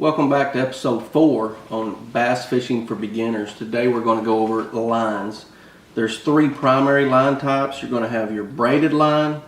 Welcome back to episode 4 on bass fishing for beginners. Today we're going to go over the lines. There's 3 primary line types. You're going to have your braided line,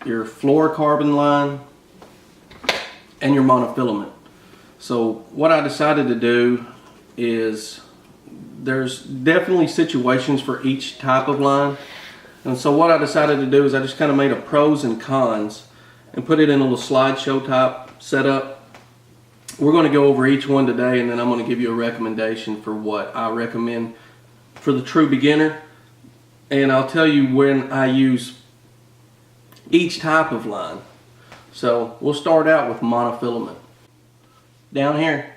your fluorocarbon line, and your monofilament. So what I decided to do is there's definitely situations for each type of line. And so what I decided to do is I just kind of made a pros and cons and put it in a little slideshow type setup. We're going to go over each one today, and then I'm going to give you a recommendation for what I recommend for the true beginner. And I'll tell you when I use each type of line. So we'll start out with monofilament. Down here,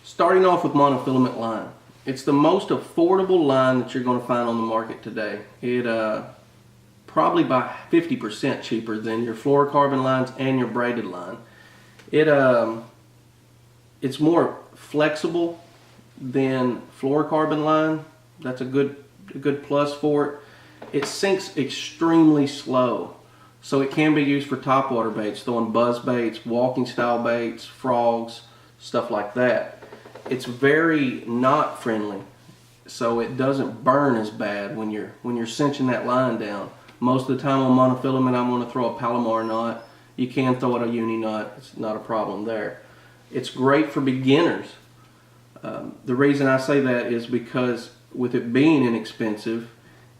starting off with monofilament line. It's the most affordable line that you're going to find on the market today. It probably by 50% cheaper than your fluorocarbon lines and your braided line. It's more flexible than fluorocarbon line. That's a good plus for it. It sinks extremely slow, so it can be used for topwater baits, throwing buzz baits, walking style baits, frogs, stuff like that. It's very knot friendly, so it doesn't burn as bad when you're cinching that line down. Most of the time on monofilament, I'm going to throw a Palomar knot. You can throw it a uni knot. It's not a problem there. It's great for beginners. The reason I say that is because with it being inexpensive,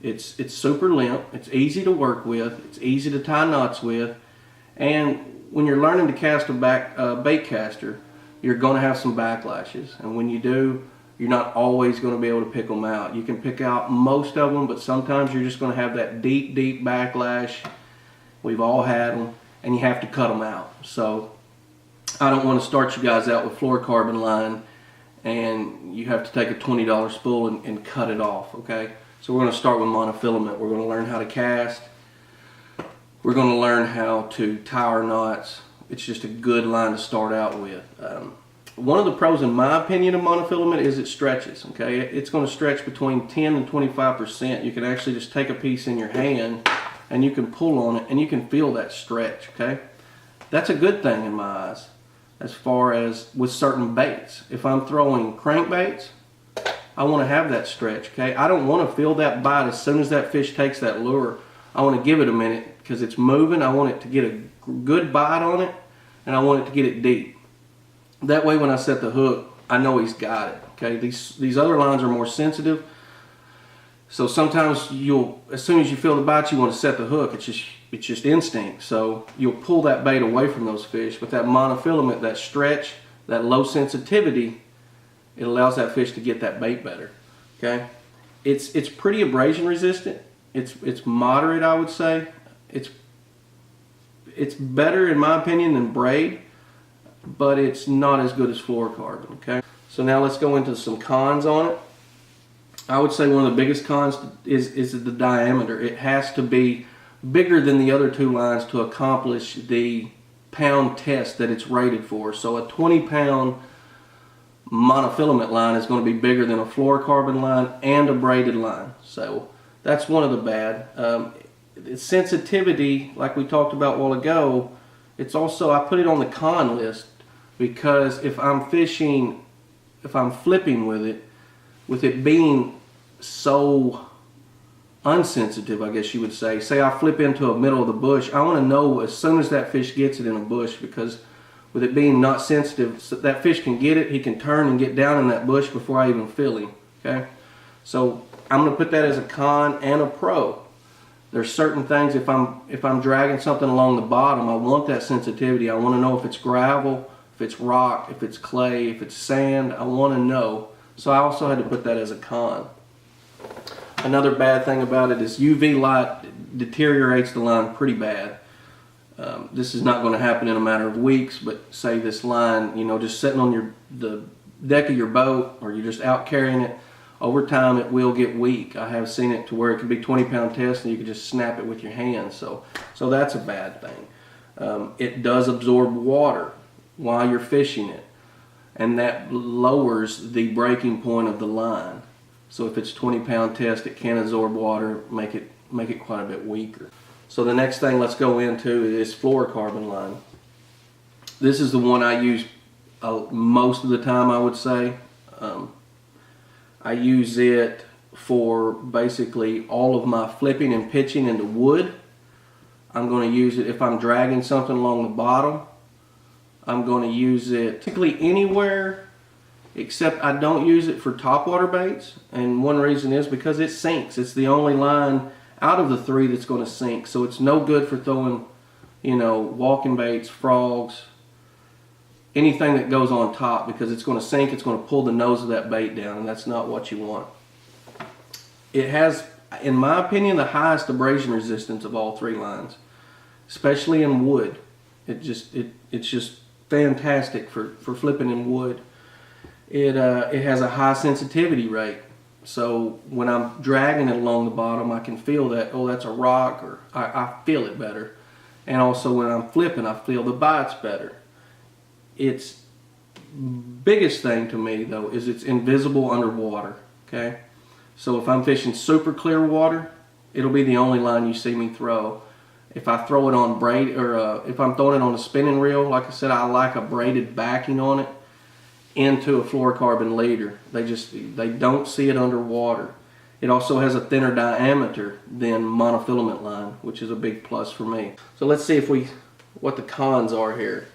it's super limp. It's easy to work with. It's easy to tie knots with. And when you're learning to cast a bait caster, you're going to have some backlashes. And when you do, you're not always going to be able to pick them out. You can pick out most of them, but sometimes you're just going to have that deep backlash. We've all had them, and you have to cut them out. So I don't want to start you guys out with fluorocarbon line and you have to take a $20 spool and cut it off, okay? So we're going to start with monofilament. We're going to learn how to cast. We're going to learn how to tie our knots. It's just a good line to start out with. One of the pros, in my opinion, of monofilament is it stretches, okay? It's going to stretch between 10 and 25%. You can actually just take a piece in your hand and you can pull on it and you can feel that stretch, okay? That's a good thing in my eyes as far as with certain baits. If I'm throwing crankbaits, I want to have that stretch, okay? I don't want to feel that bite as soon as that fish takes that lure. I want to give it a minute because it's moving. I want it to get a good bite on it, and I want it to get it deep. That way when I set the hook, I know he's got it, okay? These other lines are more sensitive, so sometimes as soon as you feel the bite, you want to set the hook. It's just instinct. So you'll pull that bait away from those fish. With that monofilament, that stretch, that low sensitivity, it allows that fish to get that bait better, okay? It's pretty abrasion resistant. It's moderate, I would say. It's better in my opinion than braid, but it's not as good as fluorocarbon, okay? So now let's go into some cons on it. I would say one of the biggest cons is the diameter. It has to be bigger than the other 2 lines to accomplish the pound test that it's rated for. So a 20-pound monofilament line is going to be bigger than a fluorocarbon line and a braided line. So that's one of the bad. Sensitivity, like we talked about a while ago, it's also, I put it on the con list because if I'm fishing, if I'm flipping with it being so unsensitive, I guess you would say I flip into a middle of the bush, I want to know as soon as that fish gets it in a bush, because with it being not sensitive, so that fish can get it, he can turn and get down in that bush before I even feel him, okay? So I'm going to put that as a con and a pro. There's certain things, if I'm dragging something along the bottom, I want that sensitivity. I want to know if it's gravel, if it's rock, if it's clay, if it's sand. I want to know. So I also had to put that as a con. Another bad thing about it is UV light deteriorates the line pretty bad. This is not going to happen in a matter of weeks, but say this line, just sitting on the deck of your boat, or you're just out carrying it, over time it will get weak. I have seen it to where it can be 20-pound test and you can just snap it with your hands. So that's a bad thing. It does absorb water while you're fishing it, and that lowers the breaking point of the line. So if it's 20-pound test, it can absorb water, make it quite a bit weaker. So the next thing let's go into is fluorocarbon line. This is the one I use most of the time, I would say. I use it for basically all of my flipping and pitching into wood. I'm going to use it if I'm dragging something along the bottom. I'm going to use it typically anywhere, except I don't use it for topwater baits. And one reason is because it sinks. It's the only line out of the three that's going to sink. So it's no good for throwing, you know, walking baits, frogs, anything that goes on top, because it's going to sink. It's going to pull the nose of that bait down, and that's not what you want. It has, in my opinion, the highest abrasion resistance of all three lines, especially in wood. It's just fantastic for flipping in wood. It has a high sensitivity rate, so when I'm dragging it along the bottom, I can feel that, oh, that's a rock, or I feel it better. And also when I'm flipping, I feel the bites better. Its biggest thing to me, though, is it's invisible underwater. Okay, so if I'm fishing super clear water, it'll be the only line you see me throw. If I throw it on braid, or if I'm throwing it on a spinning reel, like I said, I like a braided backing on it into a fluorocarbon leader. They don't see it underwater. It also has a thinner diameter than monofilament line, which is a big plus for me. So let's see what the cons are here.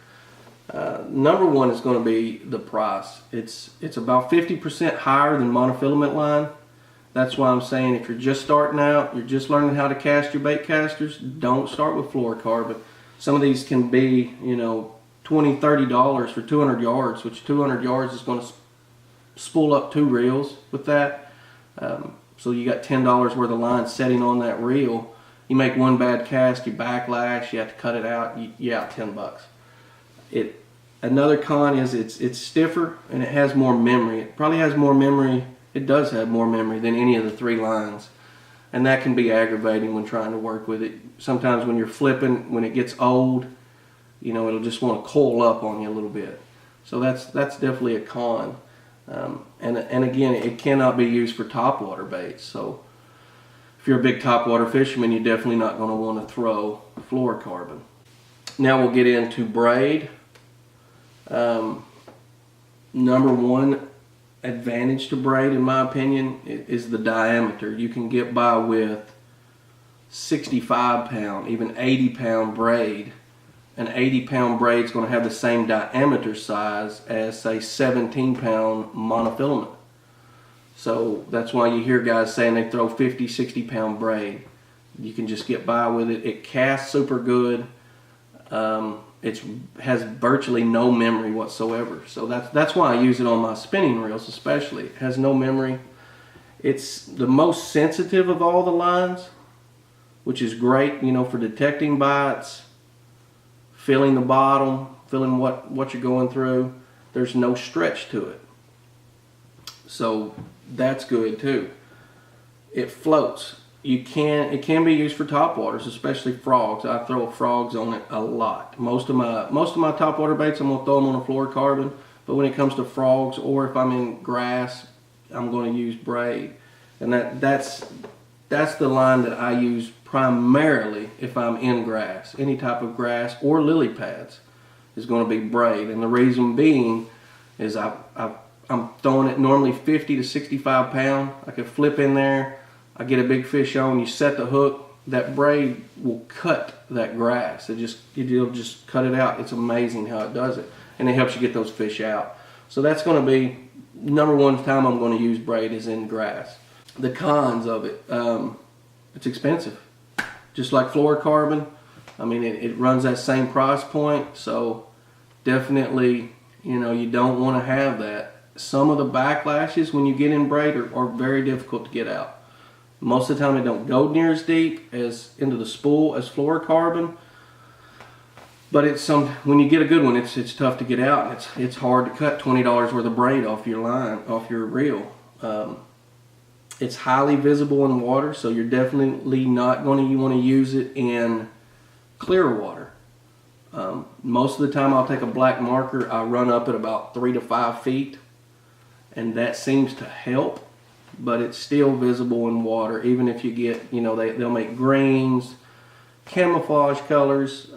Number one is going to be the price. It's about 50% higher than monofilament line. That's why I'm saying if you're just starting out, you're just learning how to cast your bait casters, don't start with fluorocarbon. Some of these can be, you know, $20, $30 for 200 yards, which 200 yards is going to spool up 2 reels with that. So you got $10 worth of line setting on that reel. You make one bad cast, you backlash, you have to cut it out, you out $10. Another con is it's stiffer and it has more memory. It probably has more memory. It does have more memory than any of the 3 lines, and that can be aggravating when trying to work with it. Sometimes when you're flipping, when it gets old, you know, it'll just want to coil up on you a little bit. So that's definitely a con. And again, it cannot be used for topwater baits. So if you're a big topwater fisherman, you're definitely not going to want to throw fluorocarbon. Now we'll get into braid. Number one advantage to braid, in my opinion, is the diameter. You can get by with 65 pound, even 80 pound braid. An 80 pound braid is going to have the same diameter size as, say, 17 pound monofilament. So that's why you hear guys saying they throw 50, 60 pound braid. You can just get by with it. It casts super good. It has virtually no memory whatsoever. So that's why I use it on my spinning reels especially. It has no memory. It's the most sensitive of all the lines, which is great, you know, for detecting bites, feeling the bottom, feeling what you're going through. There's no stretch to it. So that's good too. It floats. It can be used for topwaters, especially frogs. I throw frogs on it a lot. Most of my topwater baits, I'm gonna throw them on a fluorocarbon. But when it comes to frogs, or if I'm in grass, I'm gonna use braid. And that's the line that I use primarily if I'm in grass. Any type of grass or lily pads is gonna be braid. And the reason being is I'm throwing it normally 50 to 65 pound. I can flip in there. I get a big fish on, you set the hook, that braid will cut that grass. It'll just cut it out. It's amazing how it does it. And it helps you get those fish out. So that's going to be number one time I'm going to use braid is in grass. The cons of it, it's expensive. Just like fluorocarbon. I mean, it runs that same price point. So definitely, you know, you don't want to have that. Some of the backlashes when you get in braid are very difficult to get out. Most of the time it don't go near as deep as into the spool as fluorocarbon, but when you get a good one, it's tough to get out. It's hard to cut $20 worth of braid off your line, off your reel. It's highly visible in water, so you're definitely not going to want to use it in clear water. Most of the time I'll take a black marker, I run up at about 3 to 5 feet, and that seems to help. But it's still visible in water, even if you get, you know, they'll make greens, camouflage colors.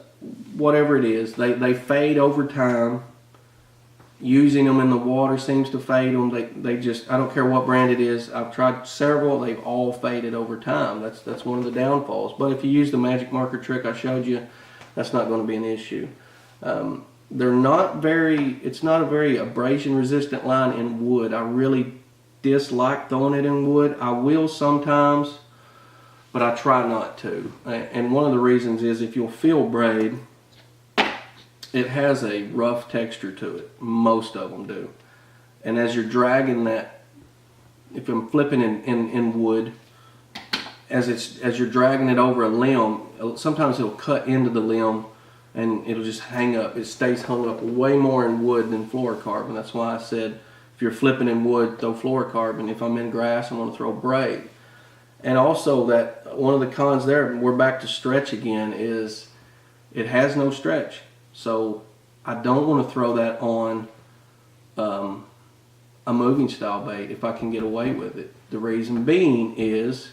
whatever it is, they fade over time. Using them in the water seems to fade them. They just, I don't care what brand it is. I've tried several. They've all faded over time. That's one of the downfalls. But if you use the magic marker trick I showed you, that's not going to be an issue. They're not very, it's not a very abrasion resistant line in wood. I really dislike throwing it in wood. I will sometimes, but I try not to. And one of the reasons is if you'll feel braid, it has a rough texture to it. Most of them do. And as you're dragging that, if I'm flipping in wood, as you're dragging it over a limb, sometimes it'll cut into the limb and it'll just hang up. It stays hung up way more in wood than fluorocarbon. That's why I said if you're flipping in wood, throw fluorocarbon. If I'm in grass, I'm going to throw braid. And also that one of the cons there, we're back to stretch again, is it has no stretch. So I don't want to throw that on a moving style bait if I can get away with it. The reason being is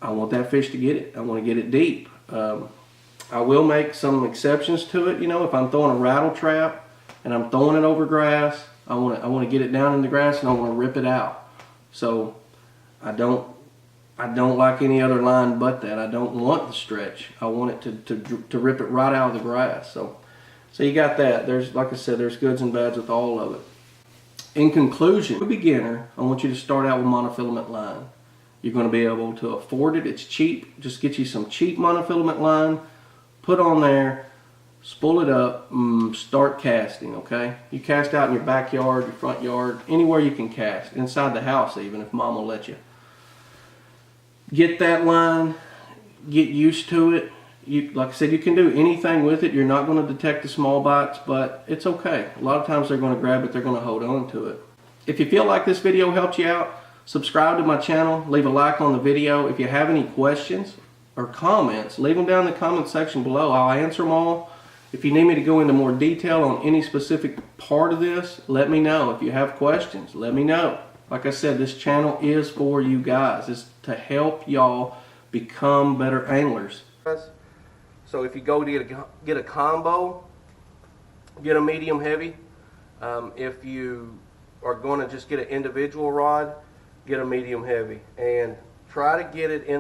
I want that fish to get it. I want to get it deep. I will make some exceptions to it. You know, if I'm throwing a rattle trap and I'm throwing it over grass, I want to get it down in the grass and I want to rip it out. So I don't like any other line but that. I don't want the stretch. I want it to rip it right out of the grass. So you got that. There's, like I said, there's goods and bads with all of it. In conclusion, for a beginner, I want you to start out with monofilament line. You're going to be able to afford it. It's cheap. Just get you some cheap monofilament line, put on there, spool it up, start casting, okay? You cast out in your backyard, your front yard, anywhere you can cast, inside the house even, if mom will let you. Get that line, get used to it. Like I said, you can do anything with it. You're not going to detect the small bites, but it's okay. A lot of times they're going to grab it, they're going to hold on to it. If you feel like this video helped you out, subscribe to my channel, leave a like on the video. If you have any questions or comments, leave them down in the comment section below. I'll answer them all. If you need me to go into more detail on any specific part of this, let me know. If you have questions, let me know. Like I said, this channel is for you guys. It's to help y'all become better anglers. So if you go to get a combo, get a medium heavy. If you are going to just get an individual rod, get a medium heavy. And try to get it in